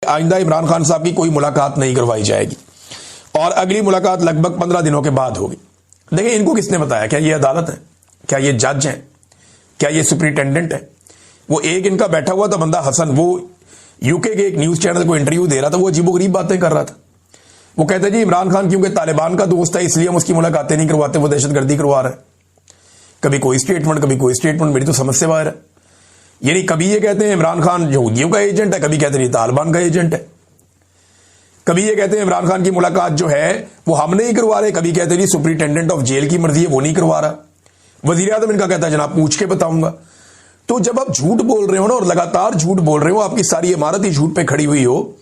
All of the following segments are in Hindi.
आइंदा इमरान खान साहब की कोई मुलाकात नहीं करवाई जाएगी और अगली मुलाकात लगभग 15 दिनों के बाद होगी। देखिए, इनको किसने बताया? क्या ये अदालत है? क्या ये जज है? क्या ये सुपरिटेंडेंट है? वो एक इनका बैठा हुआ था बंदा हसन, वो यूके के एक न्यूज चैनल को इंटरव्यू दे रहा था, वो अजीबोगरीब बातें कर रहा था। वो कहता है जी इमरान खान क्योंकि तालिबान का दोस्त है इसलिए हम उसकी मुलाकातें नहीं करवाते, वो दहशतगर्दी करवा रहा है। कभी कोई स्टेटमेंट, कभी कोई स्टेटमेंट, मेरी तो समझ से बाहर है। यानी कभी ये कहते हैं इमरान खान यहूदियों का एजेंट है, कभी कहते हैं तालिबान का एजेंट है, कभी ये कहते हैं इमरान खान की मुलाकात जो है वो हम नहीं करवा रहे, कभी कहते हैं जी सुपरिटेंडेंट ऑफ जेल की मर्जी है वो नहीं करवा रहा। वजीर आजम इनका कहता है जनाब पूछ के बताऊंगा। तो जब आप झूठ बोल रहे हो ना और लगातार झूठ बोल रहे हो, आपकी सारी इमारत ही झूठ पे खड़ी हुई हो,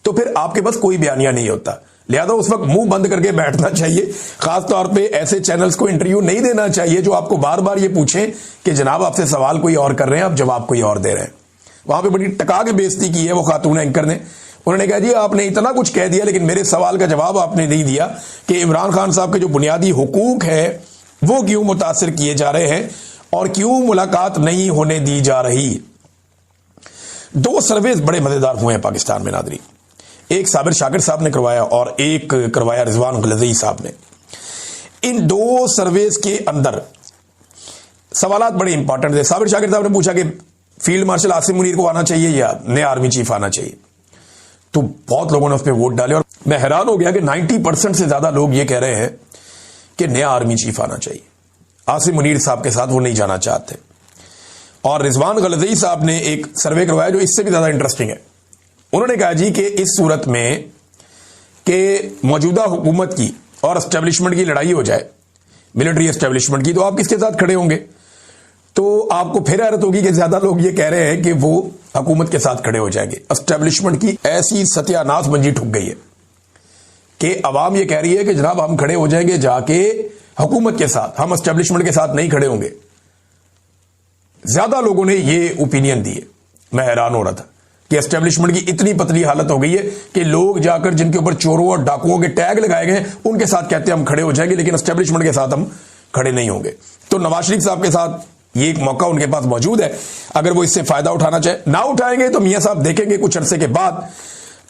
तो फिर आपके पास कोई बयानिया नहीं होता। लिहाजा उस वक्त मुंह बंद करके बैठना चाहिए। खासतौर पे ऐसे चैनल्स को इंटरव्यू नहीं देना चाहिए जो आपको बार बार ये पूछें कि जनाब आपसे सवाल कोई और कर रहे हैं, आप जवाब कोई और दे रहे हैं। वहां पे बड़ी टका के बेइज्जती की है वो खातून एंकर ने। उन्होंने कहा जी आपने इतना कुछ कह दिया लेकिन मेरे सवाल का जवाब आपने नहीं दिया कि इमरान खान साहब के जो बुनियादी हुकूक है वो क्यों मुतासिर किए जा रहे हैं और क्यों मुलाकात नहीं होने दी जा रही। दो सर्वेज बड़े मजेदार हुए हैं पाकिस्तान में नादरी, एक साबिर शाकिर साहब ने करवाया और एक करवाया रिजवान गलज़ई साहब ने। इन दो सर्वेज के अंदर सवालात बड़े इंपॉर्टेंट थे। साबिर शाकिर साहब ने पूछा कि फील्ड मार्शल आसिम मुनीर को आना चाहिए या नया आर्मी चीफ आना चाहिए, तो बहुत लोगों ने उस पर वोट डाले और मैं हैरान हो गया कि 90% से ज्यादा लोग ये कह रहे हैं कि नया आर्मी चीफ आना चाहिए। आसिम मुनीर साहब के साथ वो नहीं जाना चाहते। और रिजवान गलज़ई साहब ने एक सर्वे करवाया जो इससे भी ज्यादा इंटरेस्टिंग है। उन्होंने कहा जी कि इस सूरत में कि मौजूदा हुकूमत की और एस्टेब्लिशमेंट की लड़ाई हो जाए, मिलिट्री एस्टेब्लिशमेंट की, तो आप किसके साथ खड़े होंगे? तो आपको फिर हैरत होगी कि ज्यादा लोग ये कह रहे हैं कि वो हुकूमत के साथ खड़े हो जाएंगे। एस्टेब्लिशमेंट की ऐसी सत्यानाश मंजी ठुक गई है कि अवाम ये कह रही है कि जनाब हम खड़े हो जाएंगे जाके हुकूमत के साथ, हम एस्टेब्लिशमेंट के साथ नहीं खड़े होंगे। ज्यादा लोगों ने ये ओपिनियन दी है। मैं हैरान हो रहा था कि एस्टेब्लिशमेंट की इतनी पतली हालत हो गई है कि लोग जाकर जिनके ऊपर चोरों और डाकुओं के टैग लगाए गए उनके साथ कहते हैं हम खड़े हो जाएंगे, लेकिन एस्टेब्लिशमेंट के साथ हम खड़े नहीं होंगे। तो नवाज शरीफ साहब के साथ ये एक मौका उनके पास मौजूद है, अगर वो इससे फायदा उठाना चाहे। ना उठाएंगे तो मियां साहब देखेंगे कुछ अरसे के बाद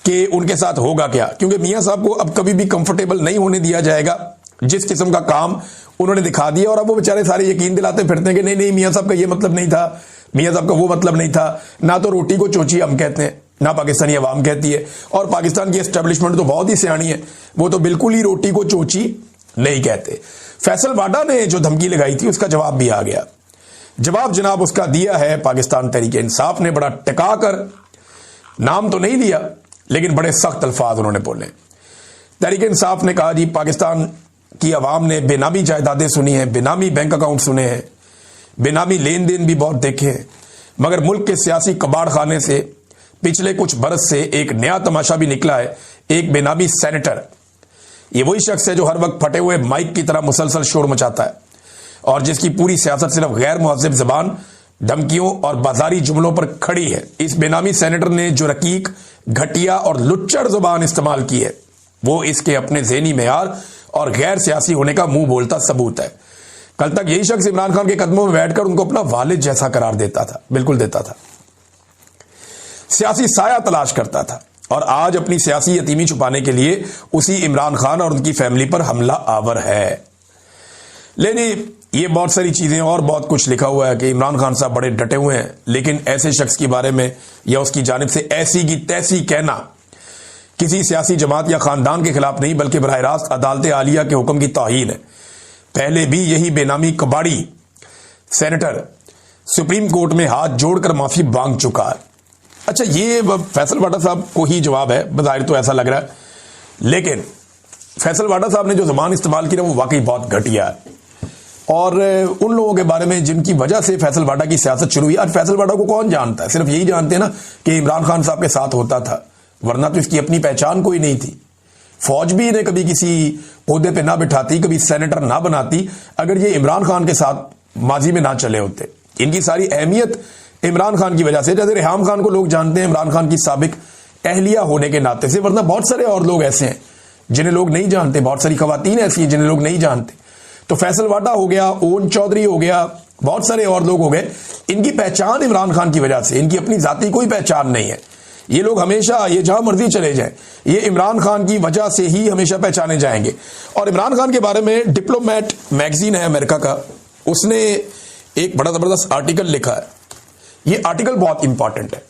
कि उनके साथ होगा क्या, क्योंकि मियां साहब को अब कभी भी कंफर्टेबल नहीं होने दिया जाएगा। जिस किस्म का काम उन्होंने दिखा दिया और अब वो बेचारे सारे यकीन दिलाते फिरते हैं कि नहीं नहीं मियां साहब का ये मतलब नहीं था, मियां साहब का वो मतलब नहीं था। ना तो रोटी को चोची हम कहते हैं, ना पाकिस्तानी अवाम कहती है, और पाकिस्तान की एस्टेब्लिशमेंट तो बहुत ही सियानी है, वो तो बिल्कुल ही रोटी को चोची नहीं कहते। फैसल वाडा ने जो धमकी लगाई थी उसका जवाब भी आ गया। जवाब जनाब उसका दिया है पाकिस्तान तहरीक इंसाफ ने, बड़ा टिका कर, नाम तो नहीं लिया लेकिन बड़े सख्त अल्फाज उन्होंने बोले। तहरीक इंसाफ ने कहा जी पाकिस्तान की अवाम ने बेनामी जायदादें सुनी हैं, बेनामी बैंक अकाउंट सुने हैं, बेनामी लेन देन भी बहुत देखे हैं, मगर मुल्क के सियासी कबाड़ खाने से पिछले कुछ बरस से एक नया तमाशा भी निकला है। एक बेनामी सेनेटर, ये वही शख्स है जो हर वक्त फटे हुए माइक की तरह मुसलसल शोर मचाता है और जिसकी पूरी सियासत सिर्फ गैर मुहज़्ज़ब ज़बान, धमकियों और बाजारी जुमलों पर खड़ी है। इस बेनामी सेनेटर ने जो रकीक, घटिया और लुच्चड़ जुबान इस्तेमाल की है वो इसके अपने ज़हनी मेयार और गैर सियासी होने का मुंह बोलता सबूत है। कल तक यही शख्स इमरान खान के कदमों में बैठकर उनको अपना वालिद जैसा करार देता था, बिल्कुल देता था, सियासी साया तलाश करता था, और आज अपनी सियासी यतीमी छुपाने के लिए उसी इमरान खान और उनकी फैमिली पर हमला आवर है। लेकिन ये बहुत सारी चीजें और बहुत कुछ लिखा हुआ है कि इमरान खान साहब बड़े डटे हुए हैं, लेकिन ऐसे शख्स के बारे में या उसकी जानिब से ऐसी की तैसी कहना किसी सियासी जमात या खानदान के खिलाफ नहीं बल्कि बराह रास्त अदालत आलिया के हुक्म की तौहीन है। पहले भी यही बेनामी कबाड़ी सेनेटर सुप्रीम कोर्ट में हाथ जोड़कर माफी मांग चुका है। अच्छा, ये फैसल वाडा साहब को ही जवाब है, बज़ाहिर तो ऐसा लग रहा है, लेकिन फैसल वाडा साहब ने जो जबान इस्तेमाल की ना वो वाकई बहुत घटिया है। और उन लोगों के बारे में जिनकी वजह से फैसल वाडा की सियासत शुरू हुई, आज फैसल वाडा को कौन जानता है? सिर्फ यही जानते हैं ना कि इमरान खान साहब के साथ होता था, वरना तो इसकी अपनी पहचान कोई नहीं थी। फौज भी इन्हें कभी किसी ओहदे पे ना बिठाती, कभी सेनेटर ना बनाती अगर ये इमरान खान के साथ माजी में ना चले होते। इनकी सारी अहमियत इमरान खान की वजह से, जैसे रेहाम खान को लोग जानते हैं इमरान खान की साबिक अहलिया होने के नाते से, वरना बहुत सारे और लोग ऐसे हैं जिन्हें लोग नहीं जानते, बहुत सारी खवातीन ऐसी हैं जिन्हें लोग नहीं जानते। तो फैसल वाडा हो गया, ओन चौधरी हो गया, बहुत सारे और लोग हो गए, इनकी पहचान इमरान खान की वजह से, इनकी अपनी जाती कोई पहचान नहीं है। ये लोग हमेशा, ये जहां मर्जी चले जाएं, ये इमरान खान की वजह से ही हमेशा पहचाने जाएंगे। और इमरान खान के बारे में डिप्लोमेट मैगजीन है अमेरिका का, उसने एक बड़ा जबरदस्त आर्टिकल लिखा है। ये आर्टिकल बहुत इंपॉर्टेंट है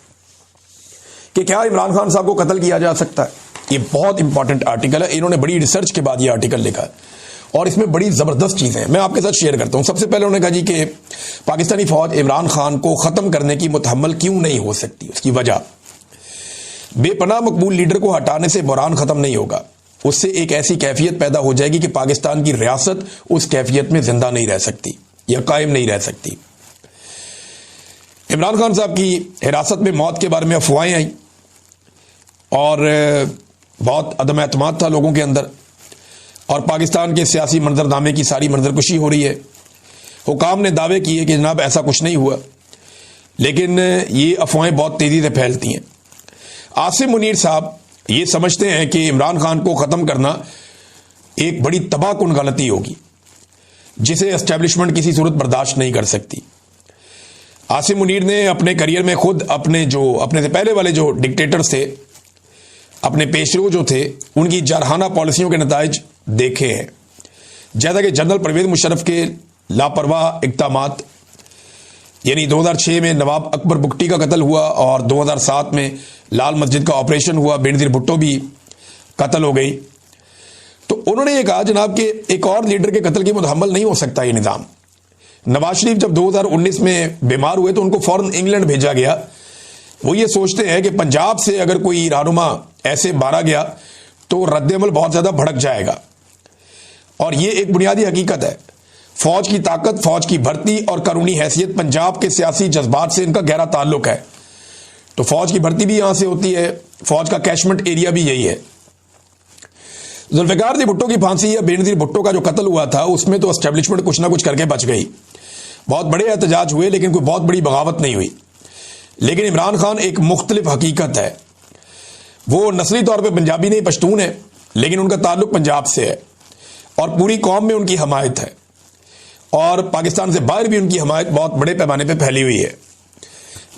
कि क्या इमरान खान साहब को कत्ल किया जा सकता है। ये बहुत इंपॉर्टेंट आर्टिकल है, इन्होंने बड़ी रिसर्च के बाद ये आर्टिकल लिखा है और इसमें बड़ी जबरदस्त चीजें हैं, मैं आपके साथ शेयर करता हूं। सबसे पहले उन्होंने कहा जी कि पाकिस्तानी फौज इमरान खान को खत्म करने की मुतहम्मल क्यों नहीं हो सकती। उसकी वजह, बेपनाह मकबूल लीडर को हटाने से बहरान खत्म नहीं होगा, उससे एक ऐसी कैफियत पैदा हो जाएगी कि पाकिस्तान की रियासत उस कैफियत में जिंदा नहीं रह सकती या कायम नहीं रह सकती। इमरान खान साहब की हिरासत में मौत के बारे में अफवाहें आई और बहुत अदम एतमाद था लोगों के अंदर, और पाकिस्तान के सियासी मंजरनामे की सारी मंजरकुशी हो रही है। हुकाम ने दावे किए कि जनाब ऐसा कुछ नहीं हुआ, लेकिन ये अफवाहें बहुत तेजी से फैलती हैं। आसिम मुनीर साहब ये समझते हैं कि इमरान खान को ख़त्म करना एक बड़ी तबाहकुन गलती होगी जिसे एस्टेब्लिशमेंट किसी सूरत बर्दाश्त नहीं कर सकती। आसिम मुनीर ने अपने करियर में खुद अपने से पहले वाले जो डिक्टेटर्स थे, अपने पेशरो जो थे, उनकी जारहाना पॉलिसियों के नताइज देखे हैं। जैसा कि जनरल परवेज मुशर्रफ के लापरवाह इक़दामात, यानी 2006 में नवाब अकबर बुगटी का कत्ल हुआ और 2007 में लाल मस्जिद का ऑपरेशन हुआ, बेनज़ीर भुट्टो भी कत्ल हो गई। तो उन्होंने ये कहा जनाब कि एक और लीडर के कत्ल की मुतहम्मल नहीं हो सकता ये निज़ाम। नवाज शरीफ जब 2019 में बीमार हुए तो उनको फौरन इंग्लैंड भेजा गया। वो ये सोचते हैं कि पंजाब से अगर कोई रहनुमा ऐसे मारा गया तो रद्द-ए-अमल बहुत ज्यादा भड़क जाएगा, और ये एक बुनियादी हकीकत है। फौज की ताकत, फौज की भर्ती और कानूनी हैसियत पंजाब के सियासी जज्बात से इनका गहरा ताल्लुक है। तो फौज की भर्ती भी यहां से होती है, फौज का कैशमेंट एरिया भी यही है। जुल्फिकार जी भुट्टो की फांसी या बेनज़ीर भुट्टो का जो कत्ल हुआ था उसमें तो एस्टेब्लिशमेंट कुछ ना कुछ करके बच गई। बहुत बड़े एहतजाज हुए लेकिन कोई बहुत बड़ी बगावत नहीं हुई। लेकिन इमरान खान एक मुख्तलिफ हकीकत है। वो नस्ली तौर पे पंजाबी नहीं, पश्तून है, लेकिन उनका ताल्लुक पंजाब से है और पूरी कौम में उनकी हमायत है, और पाकिस्तान से बाहर भी उनकी हमायत बहुत बड़े पैमाने पे फैली हुई है।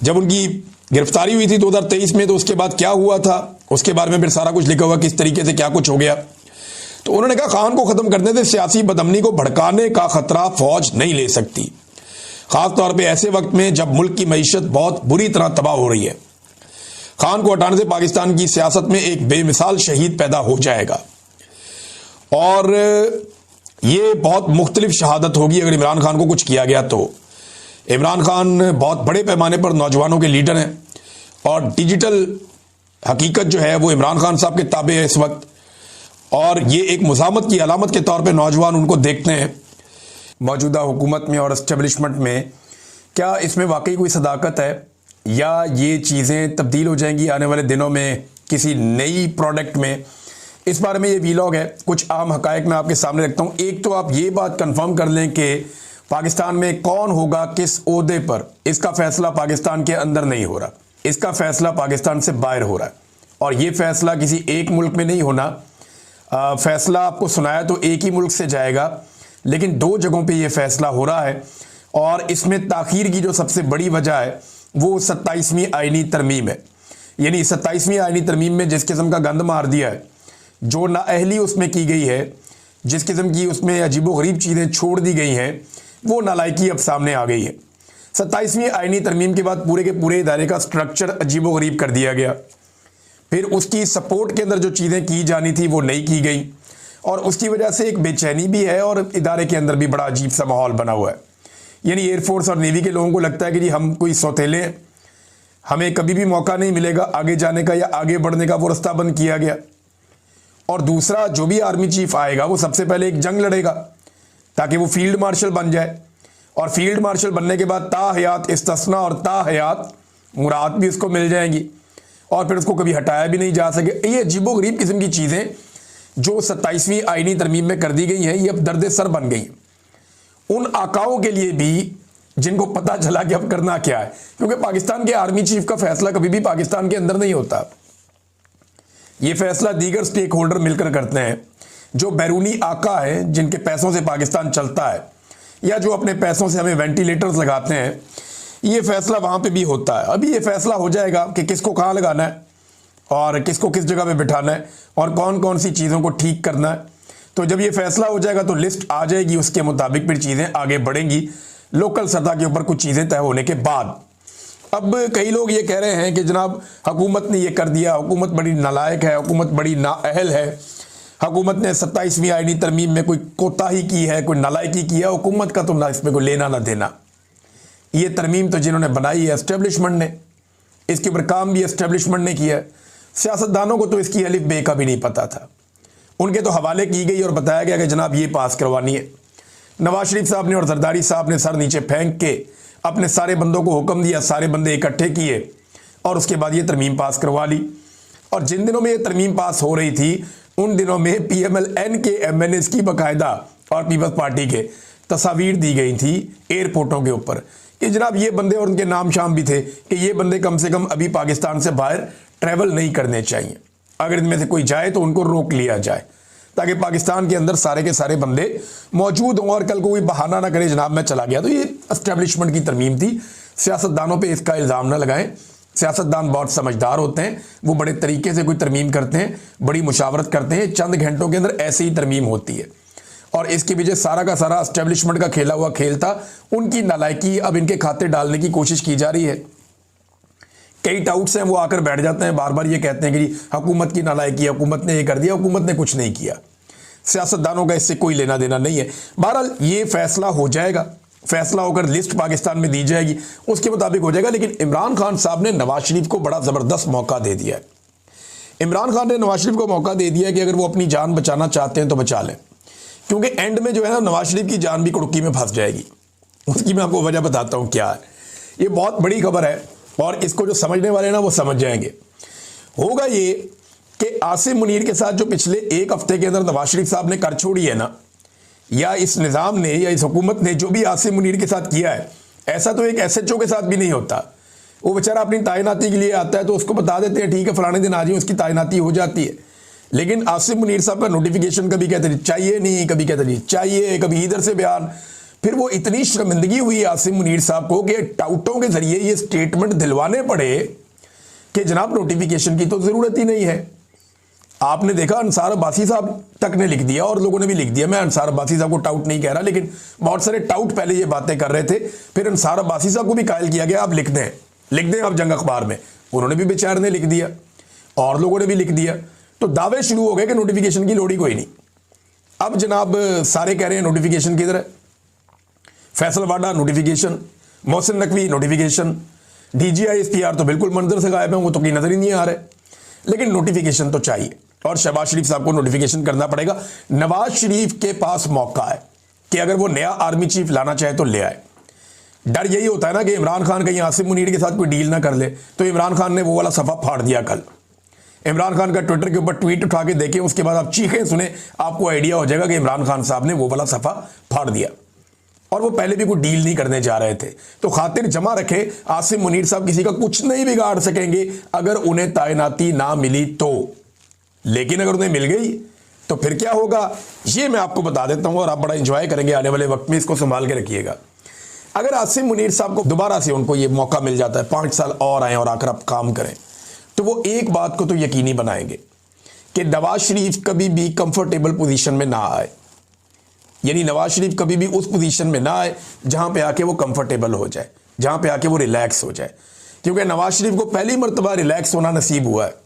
जब उनकी गिरफ्तारी हुई थी 2023 में, तो उसके बाद क्या हुआ था उसके बारे में फिर सारा कुछ लिखा हुआ, किस तरीके से क्या कुछ हो गया। तो उन्होंने कहा खान को खत्म करने से सियासी बदअमनी को भड़काने का खतरा फौज नहीं ले सकती, खास तौर पे ऐसे वक्त में जब मुल्क की मईशत बहुत बुरी तरह तबाह हो रही है। खान को हटाने से पाकिस्तान की सियासत में एक बेमिसाल शहीद पैदा हो जाएगा, और ये बहुत मुख्तलिफ शहादत होगी अगर इमरान खान को कुछ किया गया तो। इमरान खान बहुत बड़े पैमाने पर नौजवानों के लीडर हैं, और डिजिटल हकीकत जो है वो इमरान खान साहब के ताबे है इस वक्त, और ये एक मुज़ामत की अलामत के तौर पे नौजवान उनको देखते हैं मौजूदा हुकूमत में और एस्टेब्लिशमेंट में। क्या इसमें वाकई कोई सदाकत है, या ये चीज़ें तब्दील हो जाएंगी आने वाले दिनों में किसी नई प्रोडक्ट में? इस बारे में ये वीलॉग है, कुछ आम हकायक मैं आपके सामने रखता हूँ। एक तो आप ये बात कंफर्म कर लें कि पाकिस्तान में कौन होगा किस ओहदे पर, इसका फैसला पाकिस्तान के अंदर नहीं हो रहा, इसका फैसला पाकिस्तान से बाहर हो रहा है, और ये फैसला किसी एक मुल्क में नहीं होना। फैसला आपको सुनाया तो एक ही मुल्क से जाएगा, लेकिन दो जगहों पे ये फैसला हो रहा है, और इसमें ताखीर की जो सबसे बड़ी वजह है वो 27वीं आईनी तरमीम है। यानी 27वीं आईनी तरमीम में जिस किस्म का गंद मार दिया है, जो नाअहली उसमें की गई है, जिस किस्म की उसमें अजीबोगरीब चीज़ें छोड़ दी गई हैं, वो नालायकी अब सामने आ गई है। 27वीं आईनी तरमीम के बाद पूरे के पूरे इदारे का स्ट्रक्चर अजीबोगरीब कर दिया गया। फिर उसकी सपोर्ट के अंदर जो चीज़ें की जानी थी वो नहीं की गई, और उसकी वजह से एक बेचैनी भी है और इदारे के अंदर भी बड़ा अजीब सा माहौल बना हुआ है। यानी एयरफोर्स और नेवी के लोगों को लगता है कि जी हम कोई सौतेले हैं, हमें कभी भी मौका नहीं मिलेगा आगे जाने का या आगे बढ़ने का, वो रास्ता बंद किया गया। और दूसरा, जो भी आर्मी चीफ आएगा वो सबसे पहले एक जंग लड़ेगा ताकि वो फील्ड मार्शल बन जाए, और फील्ड मार्शल बनने के बाद ताहयात इस्तिस्ना और ताहयात मुराद भी उसको मिल जाएंगी, और फिर उसको कभी हटाया भी नहीं जा सके। ये अजीबोगरीब किस्म की चीज़ें जो 27वीं आईनी तरमीम में कर दी गई हैं, ये अब दर्द सर बन गई हैं उन आकाओं के लिए भी जिनको पता चला कि अब करना क्या है, क्योंकि पाकिस्तान के आर्मी चीफ का फैसला कभी भी पाकिस्तान के अंदर नहीं होता। ये फैसला दीगर स्टेक होल्डर मिलकर करते हैं, जो बैरूनी आका है, जिनके पैसों से पाकिस्तान चलता है, या जो अपने पैसों से हमें वेंटिलेटर्स लगाते हैं। ये फैसला वहां पे भी होता है। अभी ये फैसला हो जाएगा कि किसको कहाँ लगाना है, और किसको किस जगह पे बिठाना है और कौन कौन सी चीज़ों को ठीक करना है। तो जब ये फैसला हो जाएगा तो लिस्ट आ जाएगी, उसके मुताबिक फिर चीज़ें आगे बढ़ेंगी लोकल सतह के ऊपर कुछ चीज़ें तय होने के बाद। अब कई लोग ये कह रहे हैं कि जनाब हुकूमत ने ये कर दिया, हुकूमत बड़ी नालायक है, हुकूमत बड़ी नाअहल है, हुकूमत ने 27वीं आईनी तरमीम में कोई कोताही की है, कोई नालायकी की है, हुकूमत का तो ना इसमें कोई लेना ना देना। ये तरमीम तो जिन्होंने बनाई है एस्टेब्लिशमेंट ने, इसके ऊपर काम भी एस्टेब्लिशमेंट ने किया है। सियासतदानों को तो इसकी अलिफ बे का भी नहीं पता था, उनके तो हवाले की गई और बताया गया कि जनाब ये पास करवानी है। नवाज शरीफ साहब ने और जरदारी साहब ने सर नीचे फेंक के अपने सारे बंदों को हुक्म दिया, सारे बंदे इकट्ठे किए और उसके बाद ये तरमीम पास करवा ली। और जिन दिनों में ये तरमीम पास हो रही थी उन दिनों में PMLN के MNAs की बाकायदा और पीपल्स पार्टी के तस्वीर दी गई थी एयरपोर्टों के ऊपर कि जनाब ये बंदे, और उनके नाम शाम भी थे कि ये बंदे कम से कम अभी पाकिस्तान से बाहर ट्रैवल नहीं करने चाहिए, अगर इनमें से कोई जाए तो उनको रोक लिया जाए ताकि पाकिस्तान के अंदर सारे के सारे बंदे मौजूद हों और कल को कोई बहाना ना करे जनाब मैं चला गया। तो ये एस्टेब्लिशमेंट की तरमीम थी। सियासतदानों पे इसका इल्ज़ाम ना लगाएं, सियासतदान बहुत समझदार होते हैं, वो बड़े तरीके से कोई तरमीम करते हैं, बड़ी मुशावरत करते हैं, चंद घंटों के अंदर ऐसी ही तरमीम होती है। और इसके पीछे सारा का सारा एस्टेब्लिशमेंट का खेला हुआ खेल था, उनकी नालायकी अब इनके खाते डालने की कोशिश की जा रही है। कई टाउट्स हैं वो आकर बैठ जाते हैं, बार बार ये कहते हैं कि हुकूमत की नालायकी, हुकूमत ने ये कर दिया, हुकूमत ने कुछ नहीं किया। सियासतदानों का इससे कोई लेना देना नहीं है। बहरहाल ये फैसला हो जाएगा, फैसला होकर लिस्ट पाकिस्तान में दी जाएगी, उसके मुताबिक हो जाएगा। लेकिन इमरान खान साहब ने नवाज शरीफ को बड़ा ज़बरदस्त मौका दे दिया है। इमरान खान ने नवाज शरीफ को मौका दे दिया है कि अगर वो अपनी जान बचाना चाहते हैं तो बचा लें, क्योंकि एंड में जो है ना नवाज शरीफ की जान भी कुड़की में फंस जाएगी। उसकी मैं आपको वजह बताता हूँ क्या है। ये बहुत बड़ी खबर है और इसको जो समझने वाले हैं ना वो समझ जाएंगे। होगा ये कि आसिम मुनीर के साथ जो पिछले एक हफ्ते के अंदर नवाज शरीफ साहब ने कर छोड़ी है ना, या इस निज़ाम ने या इस हुकूमत ने जो भी आसिम मुनीर के साथ किया है, ऐसा तो एक SHO के साथ भी नहीं होता। वो बेचारा अपनी तैनाती के लिए आता है तो उसको बता देते हैं ठीक है फलाने दिन आ जाइए, उसकी तैनाती हो जाती है। लेकिन आसिम मुनीर साहब का नोटिफिकेशन कभी कहते नहीं चाहिए नहीं, कभी कहते नहीं चाहिए, कभी इधर से बयान। फिर वो इतनी शर्मिंदगी हुई आसिम मुनीर साहब को कि टाउटों के जरिए ये स्टेटमेंट दिलवाने पड़े कि जनाब नोटिफिकेशन की तो ज़रूरत ही नहीं है। आपने देखा अंसार अब्बासी साहब तक ने लिख दिया और लोगों ने भी लिख दिया। मैं अंसार अब्बासी साहब को टाउट नहीं कह रहा, लेकिन बहुत सारे टाउट पहले ये बातें कर रहे थे, फिर अंसार अब्बासी साहब को भी कायल किया गया आप लिख दें आप जंग अखबार में। उन्होंने भी बेचारे ने लिख दिया और लोगों ने भी लिख दिया, तो दावे शुरू हो गए कि नोटिफिकेशन की लोड़ ही कोई नहीं। अब जनाब सारे कह रहे हैं नोटिफिकेशन किधर है। Faisal Vawda notification, Mohsin Naqvi notification, DGI SPR तो बिल्कुल मंजर से गायब है, वो तो कहीं नजर ही नहीं आ रहे। लेकिन नोटिफिकेशन तो चाहिए और शहबाज शरीफ साहब को नोटिफिकेशन करना पड़ेगा। नवाज शरीफ के पास मौका है कि अगर वो नया आर्मी चीफ लाना चाहे तो ले आए। डर यही होता है ना कि इमरान खान कहीं आसिम मुनीर के साथ कोई डील ना कर ले, तो इमरान खान ने वो वाला सफ़ा फाड़ दिया। कल इमरान खान का ट्विटर के ऊपर ट्वीट उठा के देखें, उसके बाद आप चीखें सुने, आपको आइडिया हो जाएगा कि इमरान खान साहब ने वो वाला सफ़ा फाड़ दिया और वो पहले भी कोई डील नहीं करने जा रहे थे। तो खातिर जमा रखे, आसिम मुनीर साहब किसी का कुछ नहीं बिगाड़ सकेंगे अगर उन्हें तैनाती ना मिली तो। लेकिन अगर उन्हें मिल गई तो फिर क्या होगा ये मैं आपको बता देता हूं और आप बड़ा एंजॉय करेंगे आने वाले वक्त में, इसको संभाल के रखिएगा। अगर आसिम मुनीर साहब को दोबारा से उनको ये मौका मिल जाता है 5 साल और आए और आकर आप काम करें, तो वो एक बात को तो यकीनी बनाएंगे कि नवाज शरीफ कभी भी कंफर्टेबल पोजीशन में ना आए। यानी नवाज शरीफ कभी भी उस पोजीशन में ना आए जहां पे आके वो कंफर्टेबल हो जाए, जहां पे आके वो रिलैक्स हो जाए। क्योंकि नवाज शरीफ को पहली मरतबा रिलैक्स होना नसीब हुआ है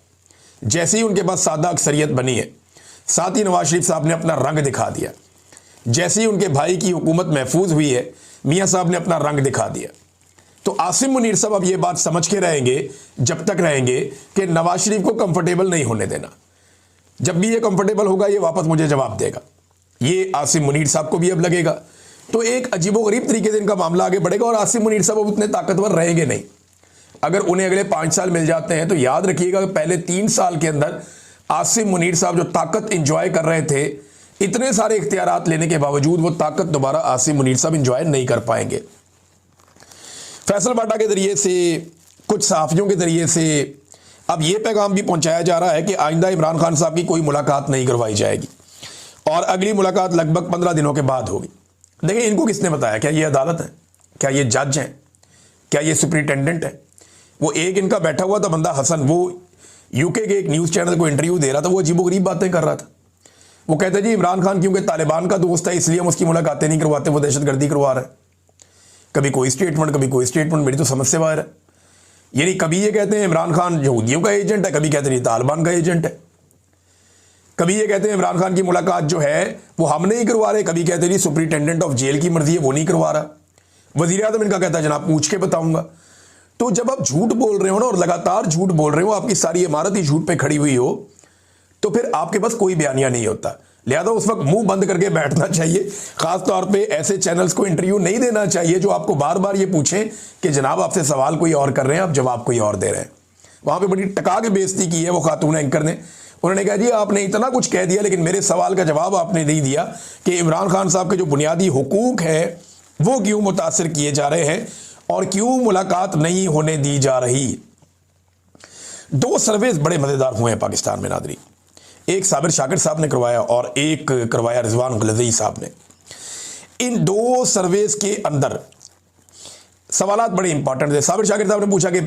जैसे ही उनके पास सादा अक्सरियत बनी है। साथ ही नवाज शरीफ साहब ने अपना रंग दिखा दिया। जैसे ही उनके भाई की हुकूमत महफूज हुई है, मियाँ साहब ने अपना रंग दिखा दिया। तो आसिम मुनीर साहब अब ये बात समझ के रहेंगे, जब तक रहेंगे, कि नवाज शरीफ को कंफर्टेबल नहीं होने देना। जब भी ये कंफर्टेबल होगा ये वापस मुझे जवाब देगा। ये आसिम मुनीर साहब को भी अब लगेगा। तो एक अजीबोगरीब तरीके से इनका मामला आगे बढ़ेगा और आसिम मुनीर साहब अब उतने ताकतवर रहेंगे नहीं। अगर उन्हें अगले 5 साल मिल जाते हैं तो याद रखिएगा कि पहले 3 साल के अंदर आसिम मुनीर साहब जो ताकत इंजॉय कर रहे थे, इतने सारे इख्तियारात लेने के बावजूद वो ताकत दोबारा आसिम मुनीर साहब इंजॉय नहीं कर पाएंगे। फैसल वाडा के जरिए से, कुछ सहाफ़ियों के जरिए से अब ये पैगाम भी पहुंचाया जा रहा है कि आइंदा इमरान खान साहब की कोई मुलाकात नहीं करवाई जाएगी और अगली मुलाकात लगभग 15 दिनों के बाद होगी। देखिए इनको किसने बताया? क्या ये अदालत है? क्या ये जज हैं? क्या ये सुपरिटेंडेंट है? वो एक इनका बैठा हुआ था बंदा हसन, वो यूके के एक न्यूज़ चैनल को इंटरव्यू दे रहा था, वो अजीबोगरीब बातें कर रहा था। वो कहता है जी इमरान खान क्योंकि तालिबान का दोस्त है इसलिए हम उसकी मुलाकातें नहीं करवाते, वो दहशतगर्दी करवा रहा है। कभी कोई स्टेटमेंट, कभी कोई स्टेटमेंट, मेरी तो समझ से बाहर है। यानी कभी ये कहते हैं इमरान खान यहूदियों का एजेंट है, कभी कहते हैं तालिबान का एजेंट है। कभी ये कहते हैं इमरान खान की मुलाकात जो है वो हम नहीं करवा रहे, कभी कहते हैं जी सुपरिटेंडेंट ऑफ जेल की मर्जी है वो नहीं करवा रहा। वजीर आजम इनका कहता है जनाब पूछ के बताऊंगा। तो जब आप झूठ बोल रहे हो ना और लगातार झूठ बोल रहे हो, आपकी सारी इमारत ही झूठ पे खड़ी हुई हो, तो फिर आपके पास कोई बयानिया नहीं होता। लिहाजा उस वक्त मुंह बंद करके बैठना चाहिए। खासतौर पे ऐसे चैनल्स को इंटरव्यू नहीं देना चाहिए जो आपको बार बार ये पूछें कि जनाब आपसे सवाल कोई और कर रहे हैं, आप जवाब कोई और दे रहे हैं। वहां पे बड़ी टका के बेइज्जती की है वो खातून एंकर ने। उन्होंने कहा जी आपने इतना कुछ कह दिया लेकिन मेरे सवाल का जवाब आपने नहीं दिया कि इमरान खान साहब के जो बुनियादी हुकूक है वो क्यों मुतासर किए जा रहे हैं और क्यों मुलाकात नहीं होने दी जा रही। 2 सर्वेज बड़े मजेदार हुए हैं पाकिस्तान में नादरी। एक साबिर शाकिर साहब ने करवाया और एक करवाया रिजवान गलज़ई साहब ने। इन 2 सर्वेज के अंदर सवालात बड़े इंपॉर्टेंट थे। साबिर शाकिर साहब ने पूछा कि